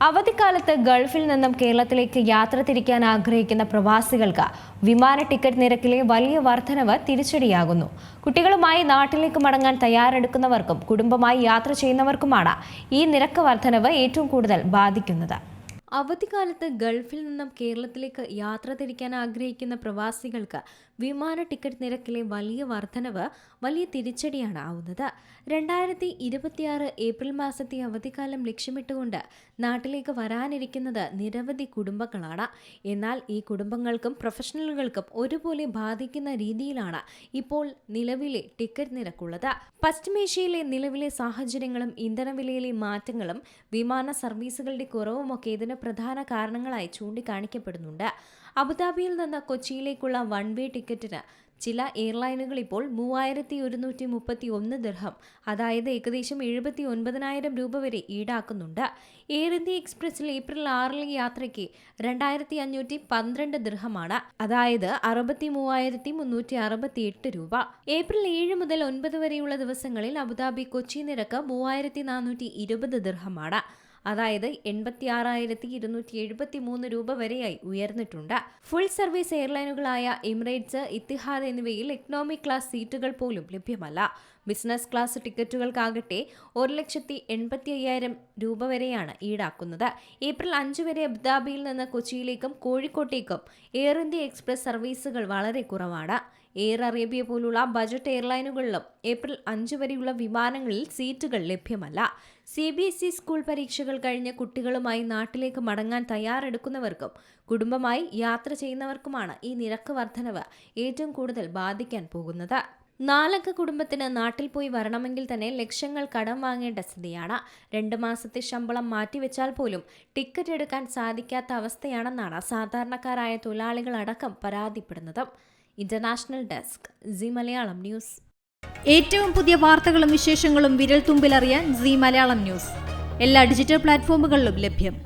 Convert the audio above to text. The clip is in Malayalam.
അവധിക്കാലത്ത് ഗൾഫിൽ നിന്നും കേരളത്തിലേക്ക് യാത്ര തിരിക്കാൻ ആഗ്രഹിക്കുന്ന പ്രവാസികൾക്ക് വിമാന ടിക്കറ്റ് നിരക്കിലെ വലിയ വർധനവ് തിരിച്ചടിയാകുന്നു. കുട്ടികളുമായി നാട്ടിലേക്ക് മടങ്ങാൻ തയ്യാറെടുക്കുന്നവർക്കും കുടുംബമായി യാത്ര ചെയ്യുന്നവർക്കുമാണ് ഈ നിരക്ക് വർധനവ് ഏറ്റവും കൂടുതൽ ബാധിക്കുന്നത്. അവധിക്കാലത്ത് ഗൾഫിൽ നിന്നും കേരളത്തിലേക്ക് യാത്ര തിരിക്കാൻ ആഗ്രഹിക്കുന്ന പ്രവാസികൾക്ക് വിമാന ടിക്കറ്റ് നിരക്കിലെ വലിയ വർധനവ് വലിയ തിരിച്ചടിയാണ് ആവുന്നത്. 2026 ഏപ്രിൽ മാസത്തെ അവധിക്കാലം ലക്ഷ്യമിട്ടുകൊണ്ട് നാട്ടിലേക്ക് വരാനിരിക്കുന്നത് നിരവധി കുടുംബങ്ങളാണ്. എന്നാൽ ഈ കുടുംബങ്ങൾക്കും പ്രൊഫഷണലുകൾക്കും ഒരുപോലെ ബാധിക്കുന്ന രീതിയിലാണ് ഇപ്പോൾ നിലവിലെ ടിക്കറ്റ് നിരക്കുള്ളത്. പശ്ചിമേഷ്യയിലെ നിലവിലെ സാഹചര്യങ്ങളും ഇന്ധനവിലയിലെ മാറ്റങ്ങളും വിമാന സർവീസുകളുടെ കുറവുമൊക്കെ ഇതിന് പ്രധാന കാരണങ്ങളായി ചൂണ്ടിക്കാണിക്കപ്പെടുന്നുണ്ട്. അബുദാബിയിൽ നിന്ന് കൊച്ചിയിലേക്കുള്ള വൺ വേ ടിക്കറ്റിന് ചില എയർലൈനുകൾ ഇപ്പോൾ 3131 ദിർഹം, അതായത് ഏകദേശം 79,000 രൂപ വരെ ഈടാക്കുന്നുണ്ട്. എയർ ഇന്ത്യ എക്സ്പ്രസിൽ ഏപ്രിൽ 6 യാത്രയ്ക്ക് 2,512 ദിർഹമാണ്, അതായത് 63,368 രൂപ. ഏപ്രിൽ 7 മുതൽ 9 വരെയുള്ള ദിവസങ്ങളിൽ അബുദാബി കൊച്ചി നിരക്ക് 3,420 ദിർഹമാണ്, അതായത് 86,273 രൂപ വരെയായി ഉയർന്നിട്ടുണ്ട്. ഫുൾ സർവീസ് എയർലൈനുകളായ എമിറേറ്റ്സ്, ഇത്തിഹാദ് എന്നിവയിൽ എക്കണോമിക് ക്ലാസ് സീറ്റുകൾ പോലും ലഭ്യമല്ല. ബിസിനസ് ക്ലാസ് ടിക്കറ്റുകൾക്കാകട്ടെ 1,85,000 രൂപ വരെയാണ് ഈടാക്കുന്നത്. ഏപ്രിൽ 5 വരെ അബുദാബിയിൽ നിന്ന് കൊച്ചിയിലേക്കും കോഴിക്കോട്ടേക്കും എയർ ഇന്ത്യ എക്സ്പ്രസ് സർവീസുകൾ വളരെ കുറവാണ്. എയർ അറേബ്യ പോലുള്ള ബജറ്റ് എയർലൈനുകളിലും ഏപ്രിൽ 5 വരെയുള്ള വിമാനങ്ങളിൽ സീറ്റുകൾ ലഭ്യമല്ല. CBSE സ്കൂൾ പരീക്ഷകൾ കഴിഞ്ഞ് കുട്ടികളുമായി നാട്ടിലേക്ക് മടങ്ങാൻ തയ്യാറെടുക്കുന്നവർക്കും കുടുംബമായി യാത്ര ചെയ്യുന്നവർക്കുമാണ് ഈ നിരക്ക് വർധനവ് ഏറ്റവും കൂടുതൽ ബാധിക്കാൻ പോകുന്നത്. 4 അംഗ കുടുംബത്തിന് നാട്ടിൽ പോയി വരണമെങ്കിൽ തന്നെ ലക്ഷങ്ങൾ കടം വാങ്ങേണ്ട സ്ഥിതിയാണ്. 2 മാസത്തെ ശമ്പളം മാറ്റിവെച്ചാൽ പോലും ടിക്കറ്റ് എടുക്കാൻ സാധിക്കാത്ത അവസ്ഥയാണെന്നാണ് സാധാരണക്കാരായ തൊഴിലാളികൾ അടക്കം പരാതിപ്പെടുന്നത്. International desk, Zee Malayalam news. ഏറ്റവും പുതിയ വാർത്തകളും വിശേഷങ്ങളും വിരൽ തുമ്പിലറിയാൻ സി മലയാളം ന്യൂസ് എല്ലാ ഡിജിറ്റൽ പ്ലാറ്റ്ഫോമുകളിലും ലഭ്യം.